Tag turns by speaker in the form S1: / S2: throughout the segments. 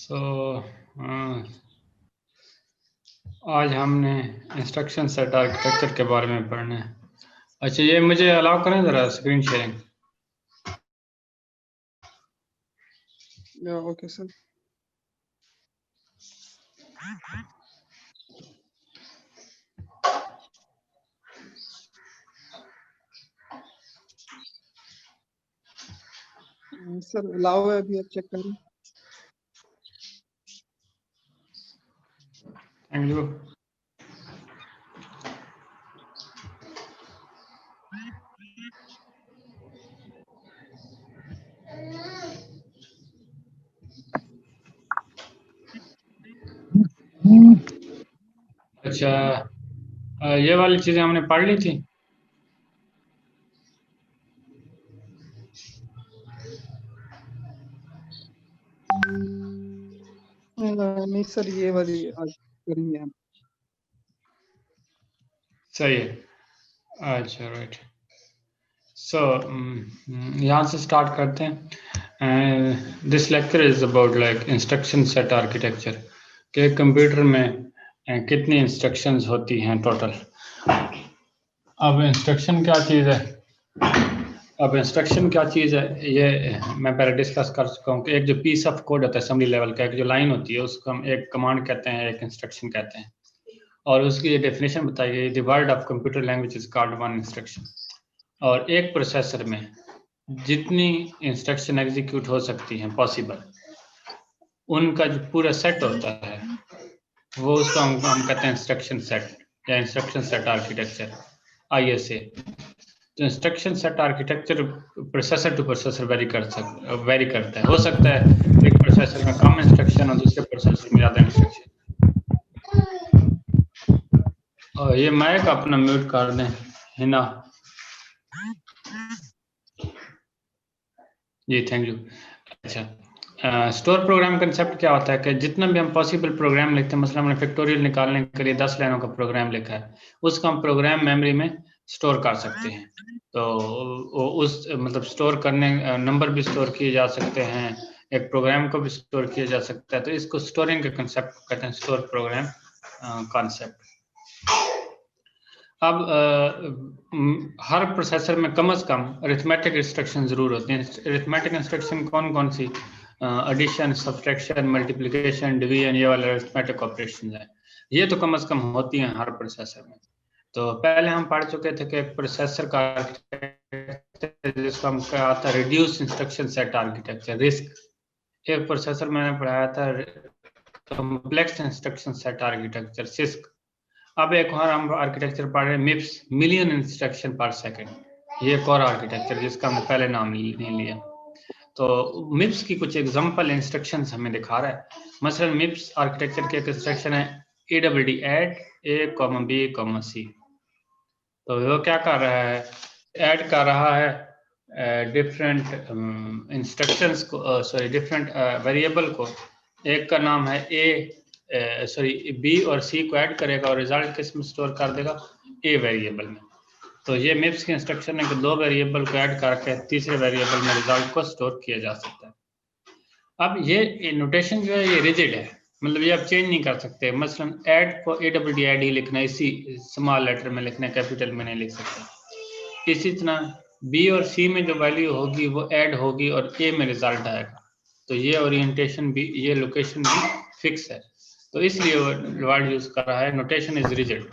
S1: सो आज हमने instruction set architecture के बारे में पढ़ना है। अच्छा, ये मुझे अलाउ करें ज़रा screen sharing.
S2: Okay sir. Sir allow है, अभी आप चेक करें।
S1: Thank you. अच्छा, ये वाली चीज़ें हमने पढ़ ली थी।
S2: नहीं सर, ये वाली आज करेंगे हम।
S1: सही है। अच्छा, राइट। सो यहाँ से स्टार्ट करते हैं। This lecture is about like instruction set architecture के कंप्यूटर में कितनी इंस्ट्रक्शंस होती हैं टोटल। अब इंस्ट्रक्शन क्या चीज़ है ये मैं पहले डिस्कस कर चुका हूँ कि एक जो पीस ऑफ कोड होता है असेंबली लेवल का, एक जो लाइन होती है उसको हम एक कमांड कहते हैं, एक इंस्ट्रक्शन कहते हैं। और उसकी ये डेफिनेशन बताई गई, the word of computer language is called one instruction. और एक प्रोसेसर में जितनी इंस्ट्रक्शन एग्जीक्यूट हो सकती हैं पॉसिबल, उनका जो पूरा सेट होता है वो उसको हम कहते हैं इंस्ट्रक्शन सेट या इंस्ट्रक्शन सेट आर्किटेक्चर, ISA। तो instruction set architecture processor two processor very करता है। हो सकता है एक प्रोसेसर में कम इंस्ट्रक्शन और दूसरे प्रोसेसर में ज़्यादा इंस्ट्रक्शन। और ये माइक अपना म्यूट कर दें हिना जी, थैंक यू। अच्छा, स्टोर प्रोग्राम कंसेप्ट क्या होता है कि जितना भी हम पॉसिबल प्रोग्राम लिखते हैं, मतलब हमने फैक्टोरियल निकालने के लिए 10 लाइनों का प्रोग्राम लिखा है, उसका हम प्रोग्राम मेमोरी में स्टोर कर सकते हैं। तो उस मतलब स्टोर करने नंबर भी स्टोर किए जा सकते हैं, एक प्रोग्राम को भी स्टोर किया जा सकता है। तो इसको स्टोरिंग के कंसेप्ट को कहते हैं स्टोर प्रोग्राम कॉन्सेप्ट। अब हर प्रोसेसर में कम से कम अरिथमेटिक इंस्ट्रक्शन जरूर होती हैं। अरिथमेटिक इंस्ट्रक्शन कौन कौन सी? एडिशन, सब्ट्रैक्शन, मल्टीप्लिकेशन, डिवीजन, ये वाले अरिथमेटिक ऑपरेशन है, ये तो कम से कम होती हैं हर प्रोसेसर में। तो पहले हम पढ़ चुके थे कि प्रोसेसर का आर्किटेक्चर जिसको हम कहा था reduce instruction set architecture, risk. एक प्रोसेसर मैंने पढ़ाया था complex instruction set architecture, six. अब एक और हम आर्किटेक्चर पढ़ रहे हैं मिप्स, मिलियन इंस्ट्रक्शन पर सेकंड। ये एक और आर्किटेक्चर जिसका हमने पहले नाम नहीं लिया। तो मिप्स की कुछ एग्जांपल इंस्ट्रक्शंस हमें दिखा रहा है। मसलन मिप्स आर्किटेक्चर की एक इंस्ट्रक्शन है ADD add A, B, C। तो वो क्या कर रहा है? ऐड कर रहा है डिफरेंट इंस्ट्रक्शंस को, सॉरी डिफरेंट वेरिएबल को। एक का नाम है B और C को ऐड करेगा और रिजल्ट किस में स्टोर कर देगा? A वेरिएबल में। तो ये मिप्स की इंस्ट्रक्शन है कि दो वेरिएबल को ऐड करके तीसरे वेरिएबल में रिजल्ट को स्टोर किया जा सकता है। अब ये नोटेशन जो है ये रिजिड है, मतलब ये आप चेंज नहीं कर सकते। मसलन ऐड को ADD ऐड ही लिखना, इसी स्मॉल लेटर में लिखना, कैपिटल में नहीं लिख सकते। इसी तरह B और C में जो वैल्यू होगी वो ऐड होगी और A में रिजल्ट आएगा। तो ये ओरिएंटेशन भी, ये लोकेशन भी फिक्स है, तो इसलिए वर्ड यूज कर रहा है, नोटेशन इज रिजिड।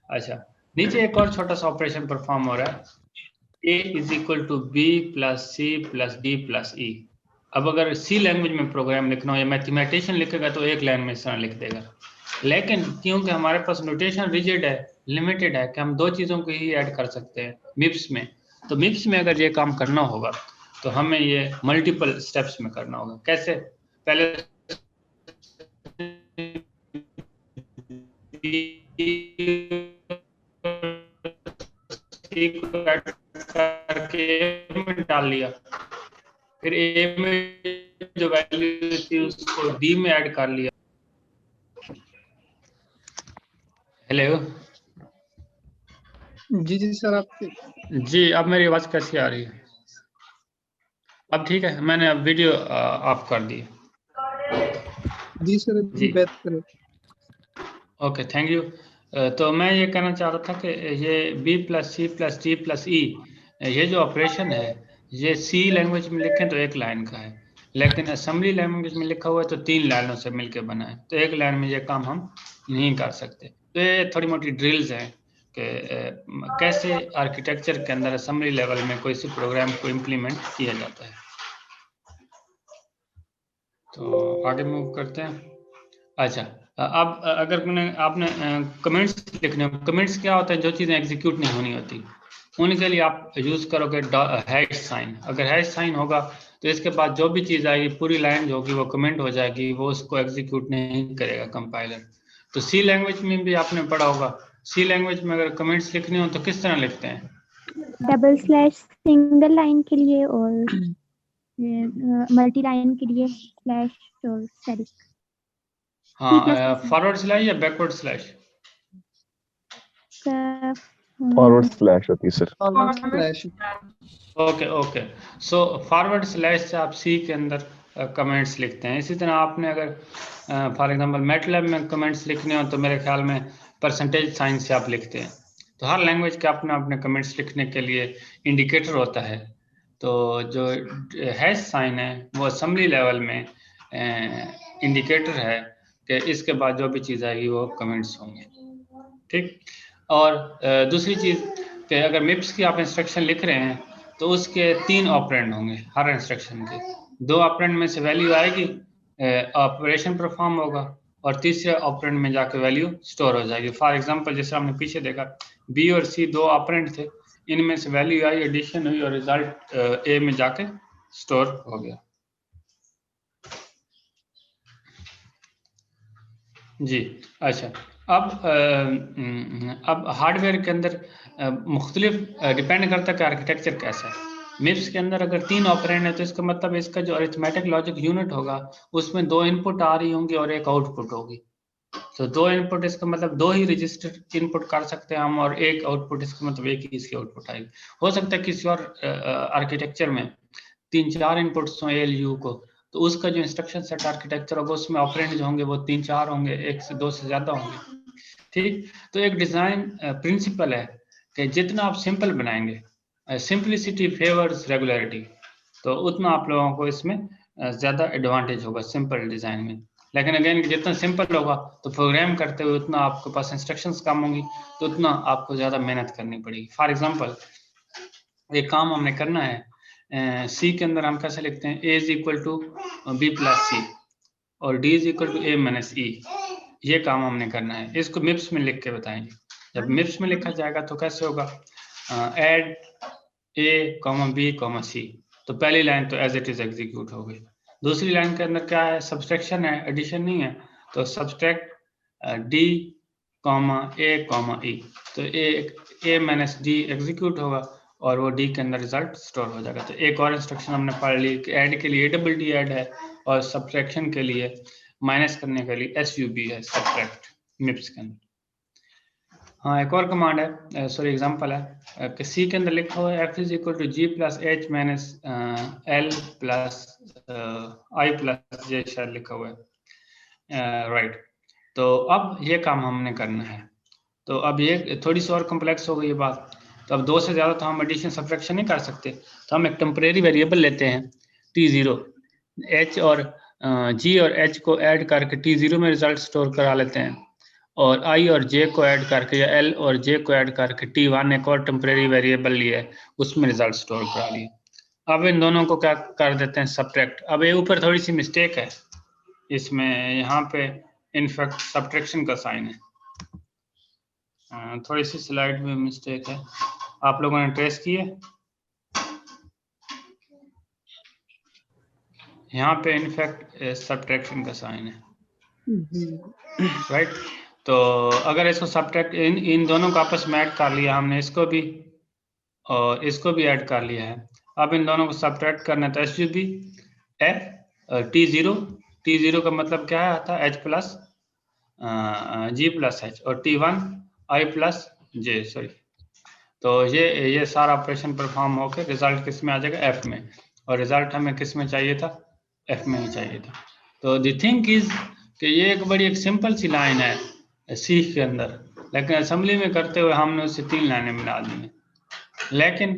S1: अच्छा, नीचे एक और छोटा सा ऑपरेशन परफॉर्म हो रहा है, A is equal to B plus C plus D plus E। अब अगर C लैंग्वेज में प्रोग्राम लिखना हो या मैथमेटिशियन लिखेगा तो एक लाइन में इस तरह लिख देगा, लेकिन क्योंकि हमारे पास नोटेशन रिजिड है, लिमिटेड है कि हम दो चीज़ों को ही ऐड कर सकते हैं मिप्स में। तो मिप्स में अगर ये काम करना होगा तो हमें ये मल्टीपल स्टेप्स में करना होगा। कैसे? पहले करके में डाल लिया, फिर A में जो वैल्यू थी उसको D में ऐड कर लिया। हेलो
S2: जी सर, आपके
S1: जी, अब मेरी आवाज कैसी आ रही है? अब ठीक है, मैंने अब वीडियो ऑफ कर दी।
S2: जी सर,
S1: जी
S2: बात करें।
S1: Okay, thank you. तो मैं ये कहना चाह रहा था कि ये b plus C plus D plus E, ये जो ऑपरेशन है ये सी लैंग्वेज में लिखें तो एक लाइन का है, लेकिन असेंबली लैंग्वेज में लिखा हुआ है तो 3 लाइनों से मिलकर बना है, तो एक लाइन में ये काम हम नहीं कर सकते। तो ये थोड़ी मोटी ड्रिल्स हैं कि कैसे आर्किटेक्चर के अंदर असेंबली लेवल में कोई सी प्रोग्राम को इम्प्लीमेंट किया जाता है। तो आगे मूव करते हैं। अच्छा, अब अगर आपने कमेंट्स लिखने हो, कमेंट्स क्या होता है, जो चीज़ें एग्जीक्यूट नहीं होनी होती उनके लिए आप यूज़ करोगे हैश साइन। अगर हैश साइन होगा तो इसके बाद जो भी चीज़ आएगी पूरी लाइन जो होगी वो कमेंट हो जाएगी, वो उसको एग्जीक्यूट नहीं करेगा कंपाइलर। तो सी लैंग्वेज में भी आपने पढ़ा होगा, सी लैंग्वेज में अगर कमेंट्स लिखने हो तो किस तरह लिखते हैं?
S3: डबल स्लैश सिंगल लाइन के लिए और मल्टी लाइन के लिए स्लैश और स्टैटिक।
S1: हाँ, फॉरवर्ड स्लैश या बैकवर्ड स्लैश?
S4: फॉरवर्ड स्लैश होती है sir.
S2: Slash.
S1: Okay okay, so forward slash से आप सी के अंदर कमेंट्स लिखते हैं। इसी तरह आपने अगर फॉर एग्जांपल मैटलैब में कमेंट्स लिखने हो तो मेरे ख्याल में परसेंटेज साइन से आप लिखते हैं। तो हर लैंग्वेज के अपने कमेंट्स लिखने के लिए इंडिकेटर होता है। तो जो हैश साइन है वो असेंबली लेवल में इंडिकेटर है कि इसके बाद जो भी चीज़ आएगी वो कमेंट्स होंगे, ठीक। और दूसरी चीज़ कि अगर मिप्स की आप इंस्ट्रक्शन लिख रहे हैं तो उसके 3 ऑपरेंड होंगे हर इंस्ट्रक्शन के। 2 ऑपरेंड में से वैल्यू आएगी, ऑपरेशन परफॉर्म होगा, और तीसरे ऑपरेंड में जाके वैल्यू स्टोर हो जाएगी। फॉर एग्जांपल जैसे हमने पीछे देखा बी और सी 2 ऑपरेंड थे, इनमें से वैल्यू आई, एडिशन हुई और रिजल्ट ए में जाके स्टोर हो गया। जी अच्छा, अब हार्डवेयर के अंदर मुख्तलिफ डिपेंड करता है कि आर्किटेक्चर कैसा है। मिप्स के अंदर अगर 3 ऑपरेंड है तो इसका मतलब इसका जो अरिथमेटिक लॉजिक यूनिट होगा उसमें 2 इनपुट आ रही होंगी और एक आउटपुट होगी। तो 2 इनपुट इसका मतलब 2 ही रजिस्टर इनपुट कर सकते हैं हम, और एक आउटपुट इसका मतलब एक ही इसकी आउटपुट आएगी। हो सकता है किसी और आर्किटेक्चर में 3-4 इनपुट्स हों ALU को, तो उसका जो इंस्ट्रक्शन सेट आर्किटेक्चर होगा उसमें ऑपरेंड जो होंगे वो 3-4 होंगे, 1 से 2 से ज़्यादा होंगे, ठीक। तो एक डिज़ाइन प्रिंसिपल है कि जितना आप सिंपल बनाएंगे, सिंपलिसिटी फेवर्स रेगुलरिटी, तो उतना आप लोगों को इसमें ज़्यादा एडवांटेज होगा सिंपल डिज़ाइन में। लेकिन अगेन जितना सिंपल होगा तो प्रोग्राम करते हुए उतना आपके पास इंस्ट्रक्शंस कम होंगी, तो उतना आपको ज़्यादा मेहनत करनी पड़ेगी। फॉर एग्जांपल एक काम हमने करना है, सी के अंदर हम कैसे लिखते हैं, A is equal to B plus C और D is equal to A minus E, ये काम हमने करना है। इसको मिप्स में लिख के बताएंगे। जब मिप्स में लिखा जाएगा तो कैसे होगा, एड ए कॉमा बी कॉमा सी, तो पहली लाइन तो एज इट इज एग्जीक्यूट हो गई। दूसरी लाइन के अंदर क्या है, सब्सट्रैक्शन है, एडिशन नहीं है, तो सब्सट्रैक्ट डी कॉमा ए कॉमा ई, तो ए माइनस डी एग्जीक्यूट होगा और वो डी के अंदर रिजल्ट स्टोर हो जाएगा। तो एक और इंस्ट्रक्शन हमने पढ़ ली कि ऐड के लिए डबल डी ऐड है और सब्ट्रैक्शन के लिए माइनस करने के लिए SUB है, सब्ट्रैक्ट मिप्स के अंदर। हाँ, एक और कमांड है, सॉरी एग्जांपल है कि सी के अंदर लिखा हुआ है f is equal to G plus H minus L plus I plus J, शायद लिखा हुआ है, राइट। तो अब ये काम हमने करना है। तो अब ये थोड़ी सी और कॉम्प्लेक्स हो गई ये बात। तो अब 2 से ज़्यादा तो हम एडिशन सब्ट्रैक्शन नहीं कर सकते, तो हम एक टेम्परेरी वेरिएबल लेते हैं T0, H और G और H को ऐड करके T0 में रिजल्ट स्टोर करा लेते हैं, और I और J को ऐड करके या L और J को ऐड करके T1 एक और टेम्परेरी वेरिएबल लिए उसमें रिजल्ट स्टोर करा लिए। अब इन दोनों को क्या कर देते हैं, सब्ट्रैक्ट। अब ये ऊपर थोड़ी सी मिस्टेक है इसमें, यहाँ पे इनफैक्ट सब्ट्रैक्शन का साइन है, थोड़ी सी स्लाइड में मिस्टेक है, आप लोगों ने ट्रेस की है। यहाँ पे इनफैक्ट सब्ट्रैक्शन का साइन है, राइट। तो अगर इसको सब्ट्रैक्ट इन दोनों को आपस में ऐड कर लिया हमने, इसको भी और इसको भी ऐड कर लिया है। अब इन दोनों को सब्ट्रैक्ट करना है तो SUB F T0 का मतलब क्या है, आता है H plus G plus H और T1 I plus J, sorry. तो ये सारा ऑपरेशन परफॉर्म होकर रिजल्ट किस में आ जाएगा, F में, और रिजल्ट हमें किस में चाहिए था, F में ही चाहिए था। तो द थिंग इज कि ये एक सिंपल सी लाइन है सी के अंदर, लेकिन असेंबली में करते हुए हमने उसे 3 लाइनें बना दी हैं, लेकिन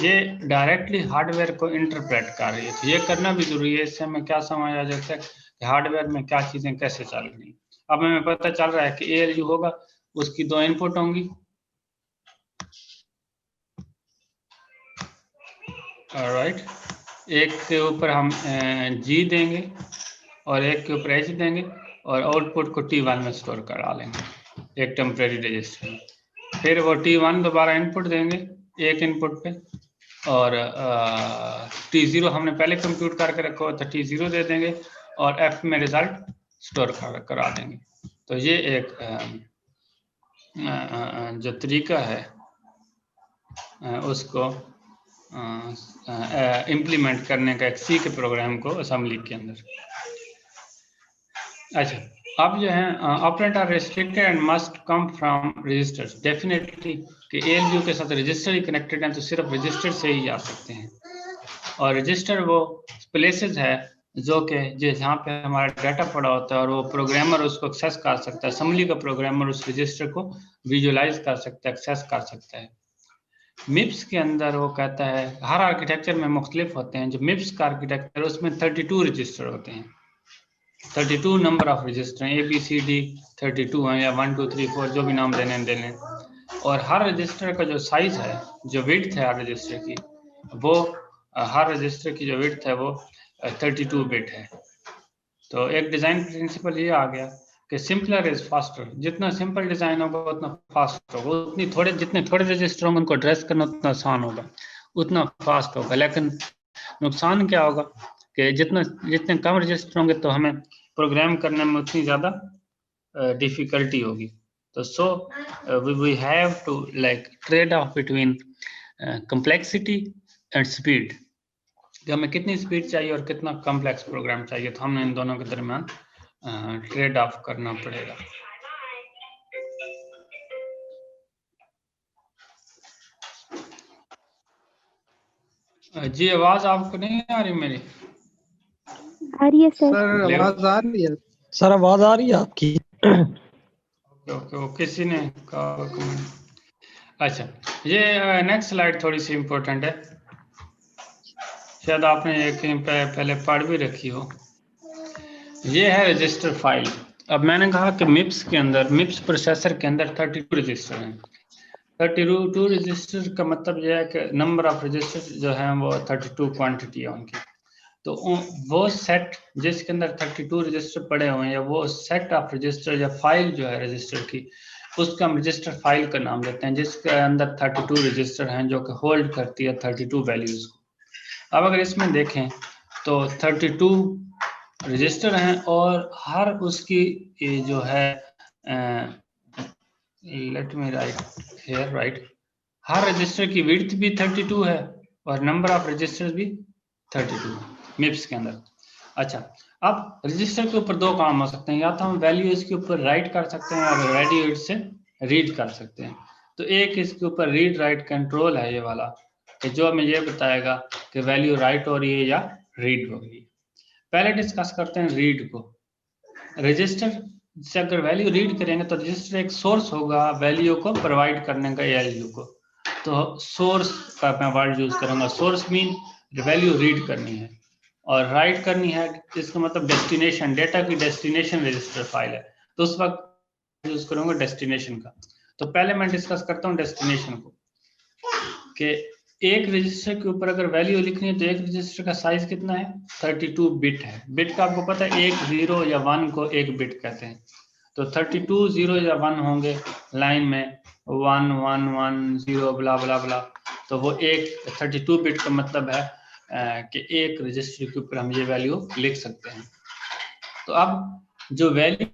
S1: ये डायरेक्टली हार्डवेयर को इंटरप्रेट कर रही है। तो ये करना भी जरूरी है, इससे हमें क्या समझ आ जाता है कि हार्डवेयर में क्या चीज़ें कैसे चल रही हैं। अब हमें पता चल रहा है कि ALU होगा, उसकी 2 इनपुट होंगी, ऑलराइट, एक के ऊपर हम G देंगे और एक के ऊपर H देंगे और आउटपुट को T1 में स्टोर करा लेंगे एक टेम्परेरी रजिस्टर में। फिर वो T1 दोबारा इनपुट देंगे एक इनपुट पे, और T0 हमने पहले कंप्यूट करके रखा हो तो T0 दे देंगे और F में रिजल्ट स्टोर करा देंगे। तो ये एक जो तरीका है उसको इम्प्लीमेंट करने का एक सी के प्रोग्राम को असेंबली के अंदर। अच्छा, अब जो है operator restricted and must come from registers. Definitely कि ALU के साथ रजिस्टर ही कनेक्टेड हैं तो सिर्फ रजिस्टर से ही जा सकते हैं, और रजिस्टर वो प्लेसेस है जो कि जहाँ पे हमारा डाटा पड़ा होता है और वो प्रोग्रामर उसको एक्सेस कर सकता है। असेंबली का प्रोग्रामर उस रजिस्टर को विजुअलाइज कर सकता है, एक्सेस कर सकता है। MIPS के अंदर वो कहता है, हर आर्किटेक्चर में मुख्तलिफ होते हैं, जो MIPS का आर्किटेक्चर उसमें 32 रजिस्टर होते हैं, 32 नंबर ऑफ रजिस्टर हैं, ABCD 32 हैं या 1 2 3 4 जो भी नाम देने दे लें। और हर रजिस्टर का जो साइज है, जो विड्थ है हर रजिस्टर की, वो हर रजिस्टर की जो विड्थ है वो 32 बिट है। तो एक डिज़ाइन प्रिंसिपल ये आ गया कि सिंपलर इज फास्टर। जितना सिंपल डिज़ाइन होगा उतना फास्ट होगा, जितने थोड़े रजिस्टर होंगे उनको एड्रेस करना उतना आसान होगा, उतना फास्ट होगा। लेकिन नुकसान क्या होगा कि जितने कम रजिस्टर होंगे तो हमें प्रोग्राम करने में उतनी ज़्यादा डिफिकल्टी होगी। तो so we have to like trade off between complexity and speed, कि हमें कितनी स्पीड चाहिए और कितना कॉम्प्लेक्स प्रोग्राम चाहिए। तो हमने इन दोनों के दरमियान ट्रेड ऑफ करना पड़ेगा। जी आवाज आपको नहीं आ रही मेरी?
S3: आ रही है सर।
S2: सर आवाज आ रही है?
S5: सर आवाज आ रही है आपकी?
S1: ओके, वो किसी ने कहा कमेंट। अच्छा, ये नेक्स्ट स्लाइड थोड़ी सी इम्पोर्टेंट है, शायद आपने ये कहीं पहले पढ़ भी रखी हो। ये है रजिस्टर फाइल। अब मैंने कहा कि MIPS के अंदर, MIPS प्रोसेसर के अंदर 32 रजिस्टर हैं। 32 रजिस्टर का मतलब यह है कि नंबर ऑफ रजिस्टर जो है वो 32 क्वांटिटी है उनकी। तो वो सेट जिसके अंदर 32 रजिस्टर पड़े हुए हैं, या वो सेट ऑफ रजिस्टर या फाइल जो है रजिस्टर की, उसका हम रजिस्टर फाइल का नाम देते हैं, जिसके अंदर 32 रजिस्टर हैं जो कि होल्ड करती है 32 वैल्यूज को। अब अगर इसमें देखें तो 32 रजिस्टर हैं और हर उसकी जो है let me right here, right, her register की विड्थ भी 32 है और नंबर ऑफ रजिस्टर्स भी 32 है MIPS के अंदर। अच्छा, अब रजिस्टर के ऊपर 2 काम हो सकते हैं, या तो हम वैल्यू इसके ऊपर राइट कर सकते हैं और रेडी से रीड कर सकते हैं। तो एक इसके ऊपर रीड राइट कंट्रोल है ये वाला, कि जो हमें ये बताएगा कि वैल्यू राइट हो रही है या रीड हो रही है। पहले डिस्कस करते हैं रीड को। रजिस्टर से अगर वैल्यू रीड करेंगे तो रजिस्टर एक सोर्स होगा वैल्यू को प्रोवाइड करने का ALU को। तो सोर्स का मैं वर्ड यूज करूंगा। सोर्स मीन वैल्यू रीड करनी है और राइट करनी है, इसका मतलब डेस्टिनेशन, डेटा की डेस्टिनेशन रजिस्टर फाइल है, तो उस वक्त यूज करूंगा डेस्टिनेशन का। तो पहले मैं डिस्कस करता हूँ डेस्टिनेशन को, कि एक रजिस्टर के ऊपर अगर वैल्यू लिखनी है तो एक रजिस्टर का साइज कितना है, 32 बिट है। बिट का आपको पता है 1 0 या 1 को 1 बिट कहते हैं। तो 32 0 या 1 होंगे लाइन में, 1 1 1 0 ब्ला ब्ला ब्ला। तो वो एक 32 बिट का मतलब है कि एक रजिस्टर के ऊपर हम ये वैल्यू लिख सकते हैं। तो अब जो वैल्यू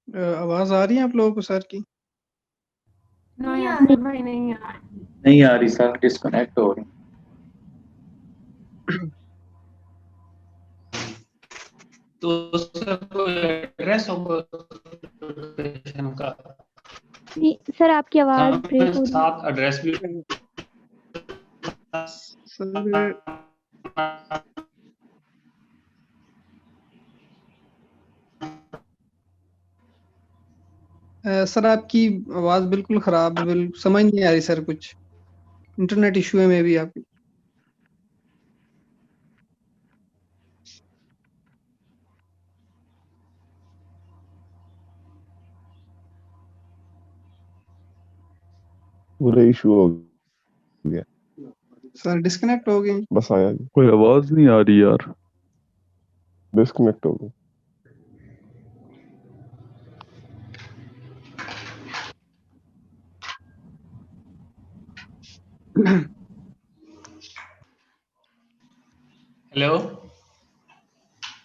S2: आवाज आ रही है आप लोगों को सर की?
S6: नहीं आ रही भाई, नहीं आ रही।
S7: नहीं आ रही सर, डिस्कनेक्ट हो रही।
S1: तो उसका कोई एड्रेस होगा लोकेशन का।
S3: जी सर आपकी आवाज ब्रेक हो रही है।
S1: साथ एड्रेस भी
S2: सर सर आपकी आवाज बिल्कुल खराब है, बिल्कुल समझ नहीं आ रही सर, कुछ इंटरनेट इशू है मे भी आपकी।
S4: पूरा इशू हो गया,
S2: सर डिस्कनेक्ट हो गए।
S4: बस आया जी,
S5: कोई आवाज नहीं आ रही यार।
S4: डिस्कनेक्ट हो गया।
S1: हेलो।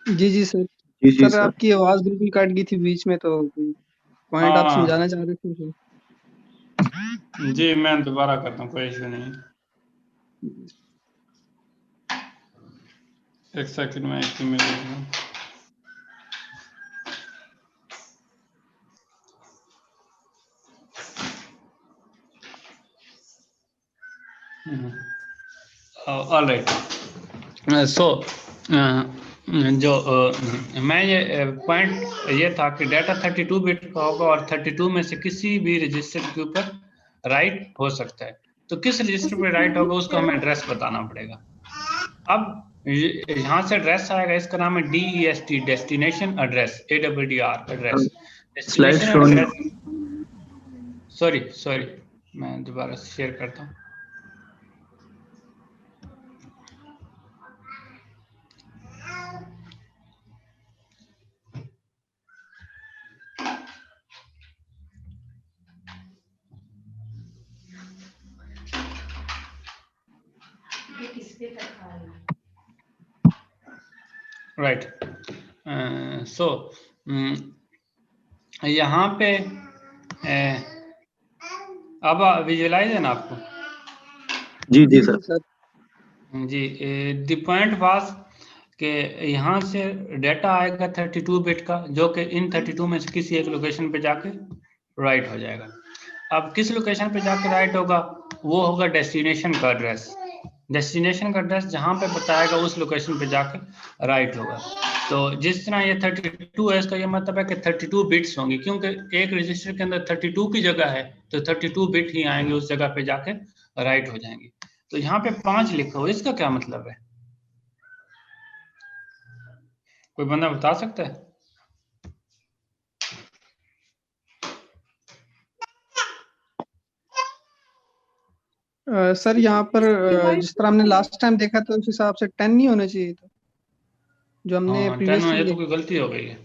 S2: जी जी सर।
S7: जी जी
S2: सर
S7: सर।
S2: आपकी आवाज बिल्कुल कट गई थी बीच में, तो पॉइंट आप
S1: हाँ
S2: समझाना चाह रहे थे सर।
S1: जी, मैं दोबारा करता हूँ, कोई इशू नहीं। एक सेकंड में एक ईमेल भेज रहा हूँ। All right. सो जो मैं ये पॉइंट ये था कि डाटा 32 बिट का होगा और 32 में से किसी भी रजिस्टर के ऊपर राइट हो सकता है। तो किस रजिस्टर पे राइट होगा उसको हमें एड्रेस बताना पड़ेगा। अब यहाँ से एड्रेस आएगा, इसका नाम है DEST, destination address, ADDR address,
S7: slide
S1: destination
S7: showing.
S1: Address. Sorry मैं दोबारा शेयर करता हूँ। राइट। सो यहाँ पे अब विजुअलाइज है ना आपको?
S7: जी जी
S2: जी
S7: सर।
S2: जी सर।
S1: जी, द पॉइंट वाज कि यहाँ से डेटा आएगा 32 बिट का, जो कि इन 32 में से किसी एक लोकेशन पे जाके राइट हो जाएगा। अब किस लोकेशन पे जाके राइट होगा, वो होगा डेस्टिनेशन का एड्रेस। डेस्टिनेशन का एड्रेस जहाँ पे बताएगा उस लोकेशन पे जाके राइट होगा। तो जिस तरह ये 32 है, इसका ये मतलब है कि 32 बिट्स होंगी, क्योंकि एक रजिस्टर के अंदर 32 की जगह है, तो 32 बिट ही आएंगे उस जगह पे जाके राइट हो जाएंगे। तो यहाँ पे 5 लिखा हुआ, इसका क्या मतलब है? कोई बंदा बता सकता है?
S2: सर यहाँ पर जिस तरह हमने लास्ट टाइम देखा था उस हिसाब से 10 नहीं होना चाहिए था जो हमने
S1: हाँ, 10 में ये
S2: प्रीवियसली
S1: तो कोई गलती हो गई है।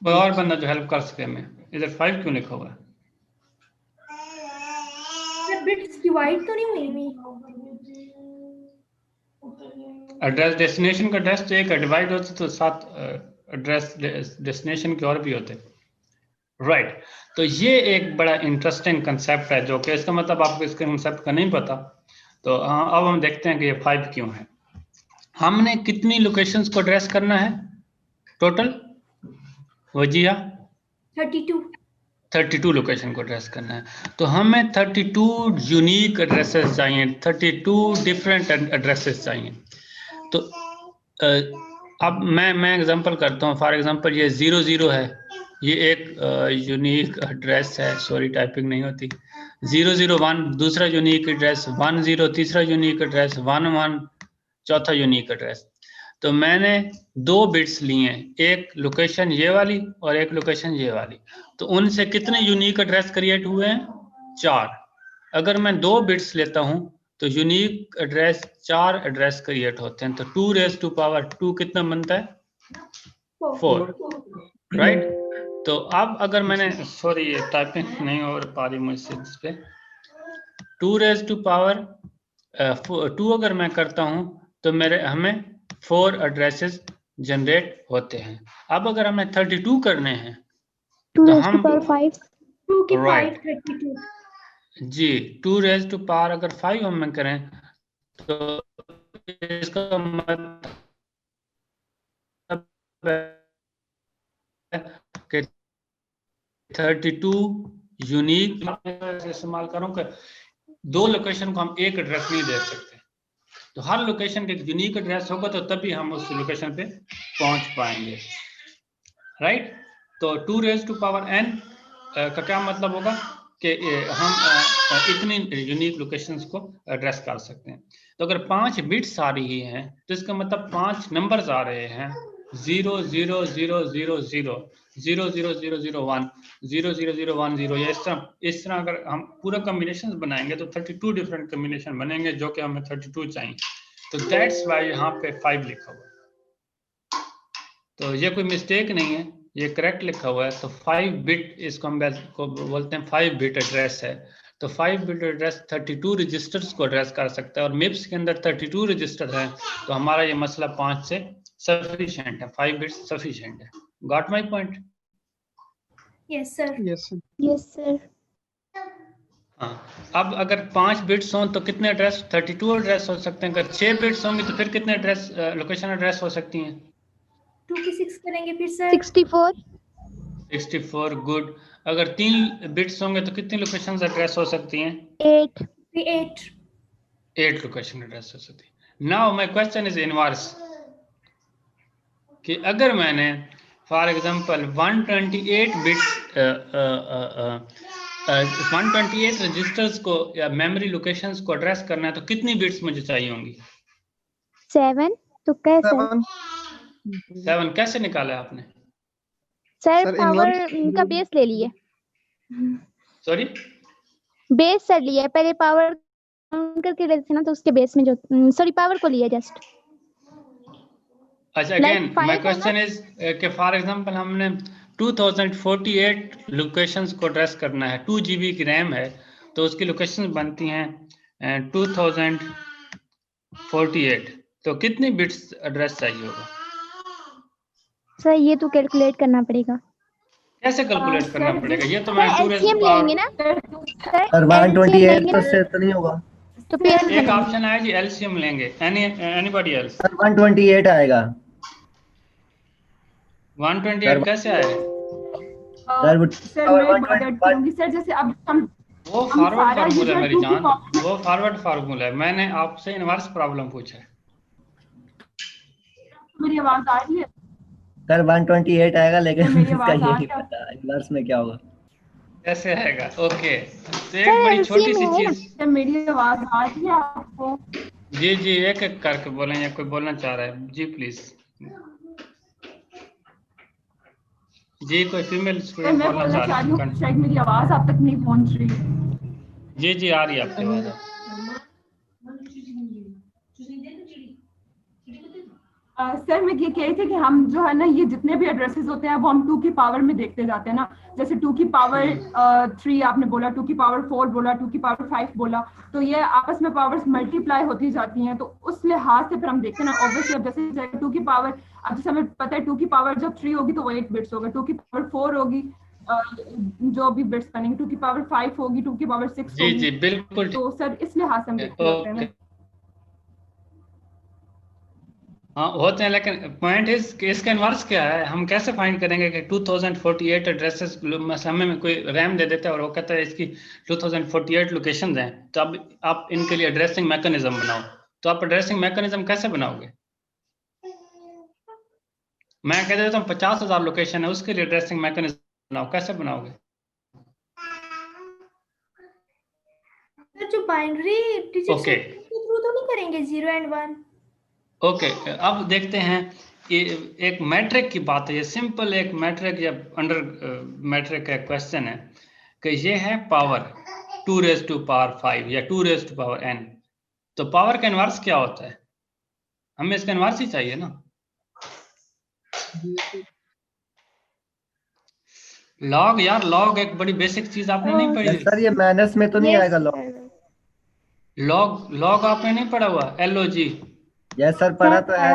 S1: कोई और बंदा जो हेल्प कर सके हमें। इधर 5 क्यों लिखा हुआ है?
S6: बिट्स डिवाइड तो नहीं हुई?
S1: एड्रेस डेस्टिनेशन का एड्रेस तो एक डिवाइड होता तो 7 एड्रेस डेस्टिनेशन के और भी होते। राइट। तो ये एक बड़ा इंटरेस्टिंग कंसेप्ट है, जो कि इसका मतलब आपको इसके कंसेप्ट का नहीं पता। तो अब हम देखते हैं कि ये 5 क्यों है। हमने कितनी लोकेशंस को एड्रेस करना है टोटल वजिया? 32 लोकेशन को एड्रेस करना है। तो हमें 32 यूनिक एड्रेसेस चाहिए, 32 डिफरेंट एड्रेसेस चाहिए। तो अब मैं एग्जांपल करता हूँ। फॉर एग्जांपल ये 00 है, ये एक यूनिक एड्रेस है। सॉरी टाइपिंग नहीं होती। 001 दूसरा यूनिक एड्रेस, 10 तीसरा यूनिक एड्रेस, 11 चौथा यूनिक एड्रेस। तो मैंने 2 बिट्स लिए, एक लोकेशन ये वाली और एक लोकेशन ये वाली। तो उनसे कितने यूनिक एड्रेस क्रिएट हुए हैं? 4। अगर मैं 2 बिट्स लेता हूं तो यूनिक एड्रेस 4 एड्रेस क्रिएट होते हैं। तो 2 रेज़ टू पावर 2 कितना बनता है? 4। राइट। तो अब अगर मैंने, सॉरी ये टाइपिंग नहीं हो पा रही मुझसे इस पे। 2 रेज़ टू पावर 2 अगर मैं करता हूं तो हमें 4 एड्रेसेस जनरेट होते हैं। अब अगर हमें 32 करने हैं
S3: 2
S1: तो
S3: raised to
S1: हम
S3: power 5
S6: 2 की
S1: राइट
S6: 5 32
S1: जी 2 रेज़ टू पावर अगर 5 हम करें तो इसका मतलब कि 32 यूनिक इस्तेमाल करूं कि 2 लोकेशन को हम एक एड्रेस नहीं दे सकते, तो हर लोकेशन का एक यूनिक एड्रेस होगा तो तभी हम उस लोकेशन पे पहुंच पाएंगे, राइट। तो 2 रेज़ टू पावर n का क्या मतलब होगा कि हम इतनी यूनिक लोकेशंस को एड्रेस कर सकते हैं। तो अगर 5 बिट्स आ रही हैं तो इसका मतलब 5 नंबर्स आ रहे हैं 0 0 0 0 0 0 0 0 0 1 0 0 0 1 0, या इस तरह अगर हम पूरा कॉम्बिनेशन बनाएंगे तो 32 डिफरेंट कॉम्बिनेशन बनेंगे जो कि हमें 32 चाहिए। तो दैट्स वाई यहाँ पे 5 लिखा हुआ है, तो ये कोई मिस्टेक नहीं है, ये करेक्ट लिखा हुआ है। तो 5 बिट इसको हम बोलते हैं 5 बिट एड्रेस है। तो 5 बिट एड्रेस 32 रजिस्टर्स को एड्रेस कर सकता है और MIPS के अंदर 32 रजिस्टर है, तो हमारा ये मसला 5 से सफिशिएंट है, 5 बिट्स सफिशिएंट है। Got my point?
S5: Yes sir.
S2: Yes sir.
S3: Yes sir.
S1: हाँ, अब अगर 5 बिट्स हों तो कितने एड्रेस? 32 एड्रेस हो सकते हैं। अगर 6 बिट्स होंगे तो फिर कितने एड्रेस लोकेशन एड्रेस हो सकती हैं?
S5: 2 की 6 करेंगे फिर सर
S3: 64।
S1: 64, गुड। अगर 3 बिट्स होंगे तो कितनी लोकेशन एड्रेस हो सकती हैं?
S3: 8।
S1: 8 लोकेशन एड्रेस हो सकती है। Now my question is inverse, कि अगर मैंने फॉर एग्जांपल 128 बिट्स 128 रजिस्टर्स को या मेमोरी लोकेशंस को एड्रेस करना है तो कितनी बिट्स मुझे चाहिए होंगी?
S3: 7। तो कैसे
S1: 7 कैसे निकाला आपने?
S3: सर?
S2: सर,
S3: पावर
S2: inverse-
S3: का बेस ले लिए,
S1: सॉरी,
S3: बेस सर लिया, पहले पावर काउंट करके लेते थे ना, तो उसके बेस में जो सॉरी पावर को लिया जस्ट।
S1: अच्छा,
S3: Like
S1: अगेन
S3: 5
S1: माय
S3: है
S1: क्वेश्चन इज कि फॉर एग्जांपल हमने 2048 लोकेशंस को एड्रेस करना है, 2 GB की रैम है तो उसकी लोकेशंस बनती हैं 2048, तो कितनी बिट्स एड्रेस चाहिए होगा?
S3: सर ये तो कैलकुलेट करना पड़ेगा।
S1: कैसे कैलकुलेट करना पड़ेगा? ये तो
S3: सर
S1: मैं 2
S3: एलसीएम लेंगे ना
S7: सर 128 तो से तो नहीं होगा
S3: तो फिर
S1: एक ऑप्शन आया जी एलसीएम लेंगे। Anybody else?
S7: सर 128 आएगा
S1: 128 कैसे आएगा?
S6: सर मैं बताती हूँ सर, जैसे अब हम
S1: वो फॉरवर्ड
S6: सारा
S1: फार्मूला है
S6: यूजर
S1: मेरी
S6: 2 की
S1: जान,
S6: कॉपी
S1: वो फॉरवर्ड फार्मूला है। मैंने आपसे इनवर्स प्रॉब्लम पूछा है।
S6: मेरी आवाज आ रही है?
S7: सर 128 आएगा, लेकिन
S6: मेरी
S7: इसका
S6: आवाज
S7: ये
S6: आ
S7: नहीं
S6: रही है?
S7: पता इनवर्स में क्या होगा।
S1: कैसे आएगा? ओके, तो एक
S3: सर,
S1: बड़ी छोटी सी
S3: LCM है ना?
S1: चीज।
S6: सर मेरी आवाज आ रही है आपको?
S1: जी जी, एक एक करके बोलें, या कोई बोलना चाह रहा है जी प्लीज। जी, कोई फीमेल
S6: सर
S1: स्टूडेंट
S6: मैं
S1: बोलना
S6: बोलना
S1: चाह
S6: चाह
S1: रही
S6: रही हूँ, शायद मेरी आवाज आप तक नहीं पहुंच रही है।
S1: जी जी, आ रही है आपकी आवाज।
S6: सर मैं ये कह रही थी कि हम जो है ना, ये जितने भी एड्रेसेस होते हैं वो हम 2 की पावर में देखते जाते हैं ना, जैसे 2 की पावर 3 आपने बोला, 2 की पावर 4 बोला, 2 की पावर 5 बोला, तो ये आपस में पावर्स मल्टीप्लाई होती जाती हैं। तो उस लिहाज से फिर हम देखते हैं ना, ऑब्वियसली अब जैसे 2 की पावर, अब जैसे हमें पता है 2 की पावर जब 3 होगी तो वो 8 बिट्स होगा, 2 की पावर 4 होगी जो भी बिट्स बनेंगे, 2 की पावर 5 होगी, 2 की पावर 6
S1: जी
S6: होगी।
S1: जी बिल्कुल।
S6: तो सर इस लिहाज से हम देखते होते हैं ना।
S1: हाँ होते हैं, लेकिन पॉइंट इज कि इसका इनवर्स क्या है? हम कैसे फाइंड करेंगे कि 2048 एड्रेसेस, हमें कोई रैम दे देता है और वो कहता है इसकी 2048 लोकेशंस हैं, तो अब आप इनके लिए एड्रेसिंग मैकेनिज्म बनाओ। तो आप एड्रेसिंग मैकेनिज्म कैसे बनाओगे? मैं कह देता हूँ 50,000 लोकेशन है, उसके लिए एड्रेसिंग मैकेनिज्म बनाओ, कैसे बनाओगे?
S5: सर जो बाइनरी डिजिट
S1: ओके
S5: के थ्रू तो नहीं करेंगे 0 and 1?
S1: ओके, अब देखते हैं एक मैट्रिक की बात है, ये सिंपल एक मैट्रिक या अंडर मैट्रिक का क्वेश्चन है कि ये है पावर 2 रेज़ टू पावर 5 या 2 रेज़ टू पावर n। तो पावर का इनवर्स क्या होता है? हमें इसका इनवर्स ही चाहिए ना। लॉग, यार लॉग एक बड़ी बेसिक चीज आपने नहीं पढ़ी।
S7: सर ये माइनस में तो नहीं आएगा
S1: लॉग? लॉग आपने नहीं पढ़ा हुआ? LOG?
S7: यस सर, पढ़ा तो है।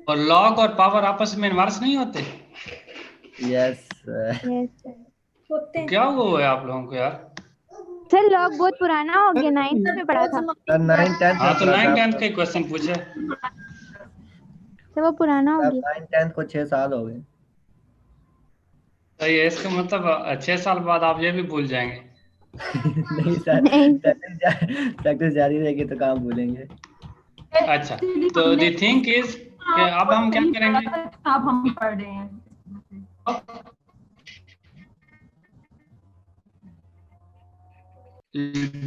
S1: और लॉग और पावर आपस में इनवर्स नहीं होते?
S7: यस
S5: होते हैं
S1: क्या हुआ है आप लोगों को यार?
S3: सर लॉग बहुत पुराना हो गया, 9th में पढ़ा था।
S7: सर 9 10
S1: हाँ तो 9 10 का क्वेश्चन पूछे।
S3: तो वो पुराना हो गया।
S7: 9th 10th को 6 साल हो गए।
S1: तो ये इसका मतलब 6 साल बाद आप ये भी भूल जाएंगे।
S7: नहीं सर,
S3: नहीं सर,
S7: प्रैक्टिस जारी रहेगी तो काम भूलेंगे।
S1: अच्छा, तो द थिंग इज कि अब हम क्या करेंगे,
S6: अब हम पढ़ रहे हैं।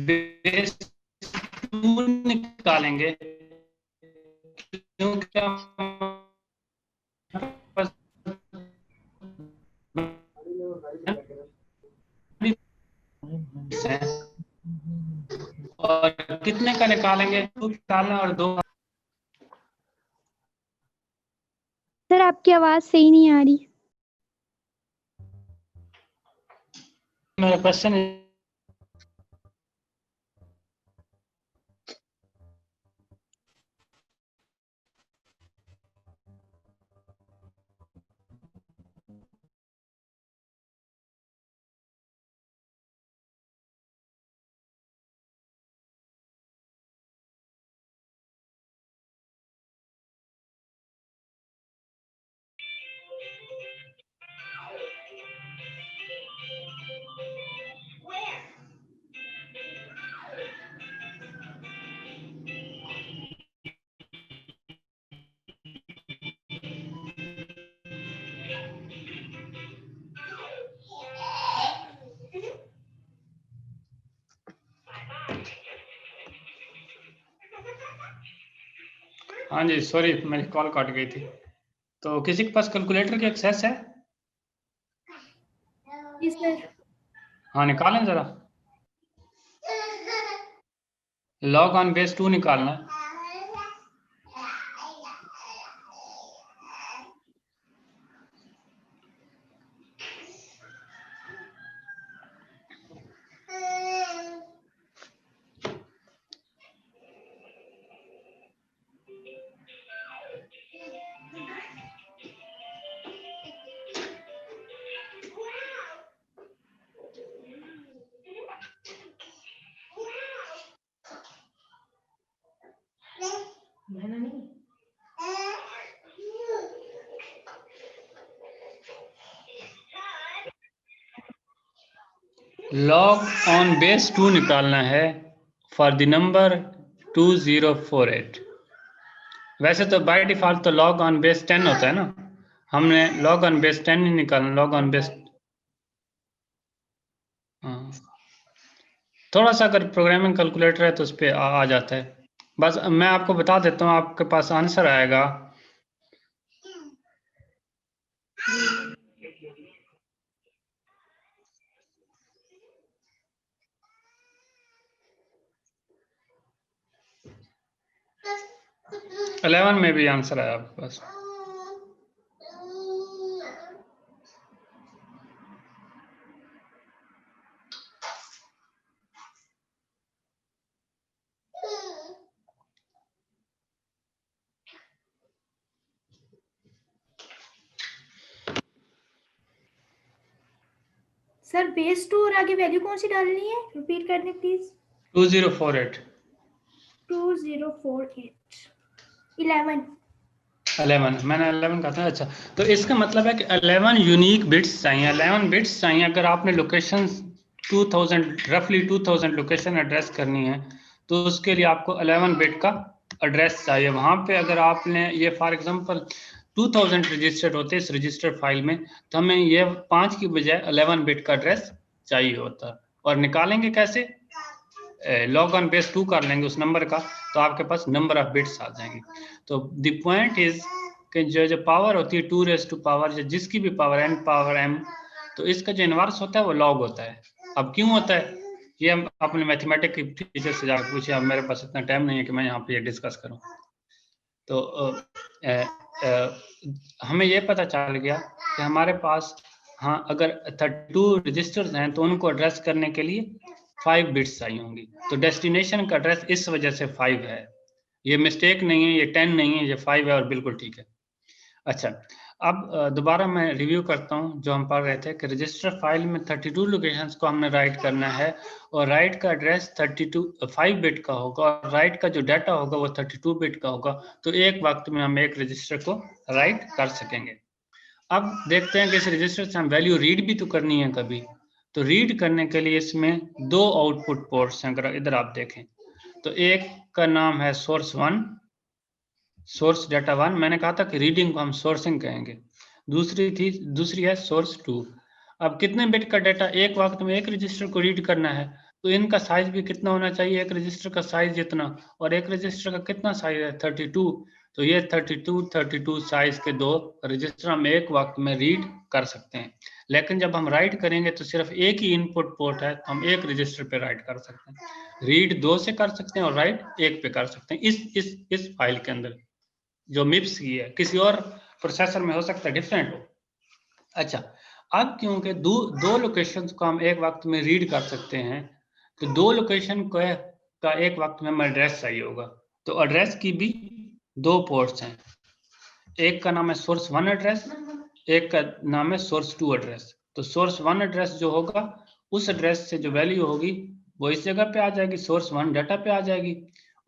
S1: बेस 2 निकालेंगे क्योंकि और कितने का निकालेंगे, 2 निकालना और 2।
S3: सर आपकी आवाज सही नहीं आ रही।
S1: मेरा क्वेश्चन हाँ जी, सॉरी मेरी कॉल कट गई थी। तो किसी के पास कैलकुलेटर की एक्सेस है?
S5: जी सर।
S1: हाँ निकालें जरा। लॉग ऑन बेस 2 निकालना है। लॉग ऑन बेस 2 निकालना है फॉर द नंबर 2048। वैसे तो बाय डिफॉल्ट तो लॉग ऑन बेस 10 होता है ना, हमने लॉग ऑन बेस 10 ही निकालना। लॉग ऑन बेस थोड़ा सा अगर प्रोग्रामिंग कैलकुलेटर है तो उस पर आ जाता है। बस मैं आपको बता देता हूँ, आपके पास आंसर आएगा इलेवन में भी आंसर आया आपके पास।
S5: सर बेस 2 और आगे वैल्यू कौन सी डालनी है, रिपीट कर दें प्लीज।
S1: 2048
S5: 2048 11
S1: मैंने 11 कहा था। अच्छा, तो इसका मतलब है कि 11 यूनिक बिट्स चाहिए। 11 बिट्स चाहिए अगर आपने लोकेशन 2000 रफली 2000 लोकेशन एड्रेस करनी है तो उसके लिए आपको 11 बिट का एड्रेस चाहिए। वहाँ पे अगर आपने ये फॉर एग्जांपल 2000 रजिस्टर्ड होते इस रजिस्टर फाइल में, तो हमें ये 5 की बजाय 11 बिट का एड्रेस चाहिए होता। और निकालेंगे कैसे? लॉग ऑन बेस 2 कर लेंगे उस नंबर का, तो आपके पास नंबर ऑफ बिट्स आ जाएंगे। तो द पॉइंट इज कि जो पावर होती है 2 रेज़ टू पावर या जिसकी भी पावर n पावर m, तो इसका जो इनवर्स होता है वो लॉग होता है। अब क्यों होता है ये हम अपने मैथमेटिक्स की टीचर से जाकर पूछे। अब मेरे पास इतना टाइम नहीं है कि मैं यहाँ पे ये डिस्कस करूँ। तो हमें ये पता चल गया कि हमारे पास हाँ अगर 32 रजिस्टर्स हैं तो उनको एड्रेस करने के लिए 5 बिट्स चाहिए होंगी। तो डेस्टिनेशन का एड्रेस इस वजह से 5 है। ये मिस्टेक नहीं है, ये 10 नहीं है, ये 5 है और बिल्कुल ठीक है। अच्छा, अब दोबारा मैं रिव्यू करता हूं जो हम पढ़ रहे थे कि रजिस्टर फाइल में 32 लोकेशंस को हमने राइट करना है और राइट का एड्रेस 5 बिट का होगा और राइट का जो डाटा होगा वो 32 बिट का होगा। तो एक वक्त में हम एक रजिस्टर को राइट कर सकेंगे। अब देखते हैं कि इस रजिस्टर से हम वैल्यू रीड भी तो करनी है कभी। तो रीड करने के लिए इसमें 2 आउटपुट पोर्ट्स हैं, अगर इधर आप देखें तो एक का नाम है सोर्स 1, सोर्स डाटा 1। मैंने कहा था कि रीडिंग को हम सोर्सिंग कहेंगे। दूसरी है सोर्स 2। अब कितने बिट का डाटा एक वक्त में एक रजिस्टर को रीड करना है, तो इनका साइज भी कितना होना चाहिए, एक रजिस्टर का साइज जितना, और एक रजिस्टर का कितना साइज है 32। तो ये 32 साइज के 2 रजिस्टर हम एक वक्त में रीड कर सकते हैं। लेकिन जब हम राइट करेंगे तो सिर्फ एक ही इनपुट पोर्ट है, तो हम एक रजिस्टर पे राइट कर सकते हैं। रीड 2 से कर सकते हैं और राइट 1 पे कर सकते हैं इस फाइल के अंदर जो मिप्स की है। किसी और प्रोसेसर में हो सकता है डिफरेंट हो। अच्छा, अब क्योंकि दो लोकेशंस को हम एक वक्त में रीड कर सकते हैं, तो 2 लोकेशन का एक वक्त में हमें एड्रेस चाहिए होगा। तो एड्रेस की भी 2 पोर्ट्स हैं, एक का नाम है सोर्स 1 एड्रेस, एक का नाम है सोर्स 2 एड्रेस। तो सोर्स 1 एड्रेस जो होगा, उस एड्रेस से जो वैल्यू होगी वो इस जगह पे आ जाएगी, सोर्स 1 डाटा पे आ जाएगी,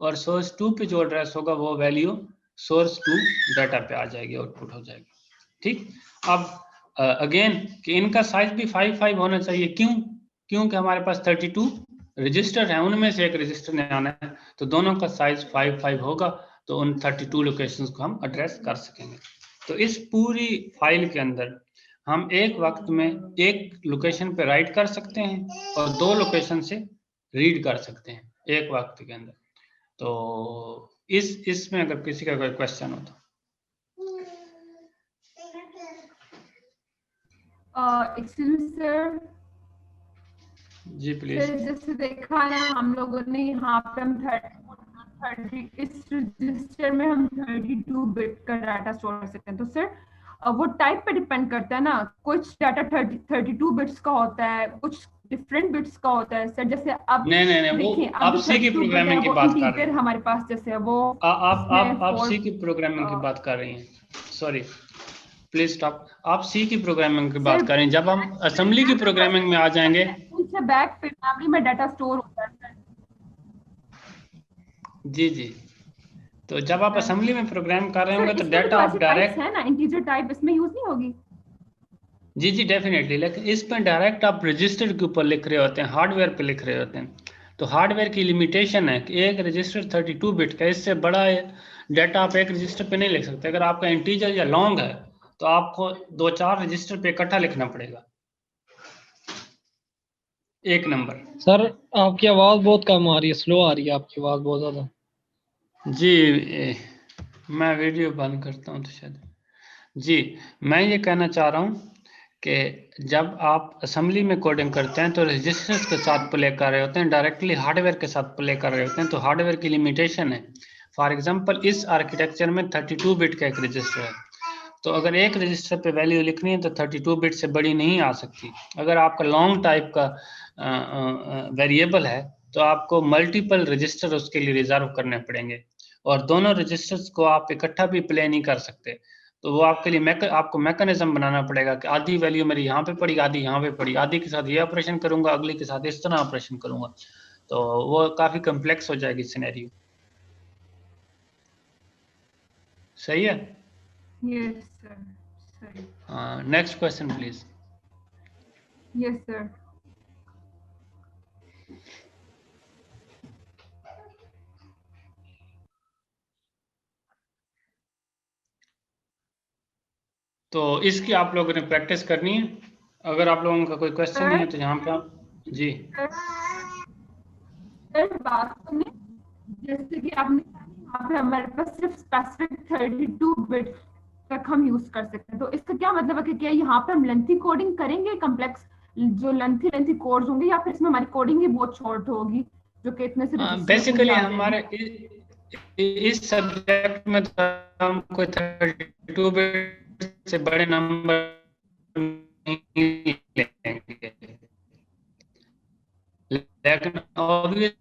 S1: और सोर्स 2 पे जो एड्रेस होगा वो वैल्यू सोर्स 2 डाटा पे आ जाएगी, आउटपुट हो जाएगी। ठीक, अब अगेन कि इनका साइज भी 5 होना चाहिए। क्योंकि हमारे पास 32 रजिस्टर हैं, उनमें से एक रजिस्टर ने आना है, तो दोनों का साइज 5 होगा, तो उन 32 लोकेशंस को हम एड्रेस कर सकेंगे। तो इस पूरी फाइल के अंदर हम एक वक्त में एक लोकेशन पे राइट कर सकते हैं और 2 लोकेशन से रीड कर सकते हैं एक वक्त के अंदर। तो इसमें अगर किसी का कोई क्वेश्चन हो तो
S6: एक्सक्यूज मी सर।
S1: जी प्लीज।
S6: जैसे देखा ना हम लोगों ने यहाँ पे हम 30 इस रजिस्टर में हम 32 बिट का डाटा स्टोर कर सकते हैं। तो सर वो टाइप पे डिपेंड करता है ना, कुछ डाटा 32 बिट्स का होता है, कुछ डिफरेंट बिट्स का होता है सर। जैसे अब
S1: नहीं वो आप सी की प्रोग्रामिंग की बात कर रहे हैं।
S6: हमारे पास जैसे वो
S1: आप सी की प्रोग्रामिंग की बात कर रही हैं। Sorry please stop. आप सी की प्रोग्रामिंग की बात कर रहे हैं। जब हम असेंबली की प्रोग्रामिंग में आ जाएंगे,
S6: बैक पे मेमोरी में डाटा स्टोर होता है।
S1: जी तो जब आप असेंबली में प्रोग्राम कर रहे होंगे तो
S6: इसमें
S1: डाटा आप डायरेक्ट
S6: है ना, इंटीजर टाइप, इसमें यूज नहीं होगी।
S1: जी डेफिनेटली, लेकिन इस पर डायरेक्ट आप रजिस्टर के ऊपर लिख रहे होते हैं, हार्डवेयर पे लिख रहे होते हैं। तो हार्डवेयर की लिमिटेशन है कि एक रजिस्टर 32 बिट का, इससे बड़ा डाटा आप एक रजिस्टर पे नहीं लिख सकते। अगर आपका इंटीजर या लॉन्ग है तो आपको 2-4 रजिस्टर पे इकट्ठा लिखना पड़ेगा एक नंबर।
S8: सर आपकी आवाज बहुत कम आ रही है, स्लो आ रही है आपकी आवाज बहुत ज्यादा।
S1: जी मैं वीडियो बंद करता हूँ तो शायद। जी मैं ये कहना चाह रहा हूँ कि जब आप असेंबली में कोडिंग करते हैं तो रजिस्टर्स के साथ प्ले कर रहे होते हैं, डायरेक्टली हार्डवेयर के साथ प्ले कर रहे होते हैं, तो हार्डवेयर की लिमिटेशन है। फॉर एग्जांपल इस आर्किटेक्चर में 32 बिट का एक रजिस्टर है, तो अगर एक रजिस्टर पे वैल्यू लिखनी है तो 32 बिट से बड़ी नहीं आ सकती। अगर आपका लॉन्ग टाइप का वेरिएबल है तो आपको मल्टीपल रजिस्टर उसके लिए रिजर्व करने पड़ेंगे, और दोनों रजिस्टर्स को आप इकट्ठा भी प्ले नहीं कर सकते। तो वो आपके लिए आपको मैकेनिज्म बनाना पड़ेगा कि आधी वैल्यू मेरी यहाँ पे पड़ी, आधी यहाँ पे पड़ी, आधी के साथ ये ऑपरेशन करूंगा, अगली के साथ इस तरह ऑपरेशन करूंगा। तो वो काफी कम्प्लेक्स हो जाएगी सिनेरियो। सही है?
S6: यस सर, सही।
S1: Next question please.
S6: Yes sir.
S1: तो इसकी आप लोगों ने प्रैक्टिस करनी है। अगर आप लोगों का कोई क्वेश्चन नहीं है तो यहाँ पे आप जी
S6: सर बात सुनिए, जैसे कि आपने यहाँ पे हमारे पास सिर्फ स्पेसिफिक 32 बिट तक हम यूज कर सकते हैं, तो इसका क्या मतलब है कि क्या यहाँ पे हम लेंथी कोडिंग करेंगे, कम्प्लेक्स जो लेंथी कोड्स होंगे, या फिर इसमें हमारी कोडिंग ही बहुत शॉर्ट होगी जो कि इतने से
S1: बेसिकली हमारे इस सब्जेक्ट में तो हम कोई 32 बिट से बड़े नंबर नहीं लेंगे, लेकिन ऑब्वियस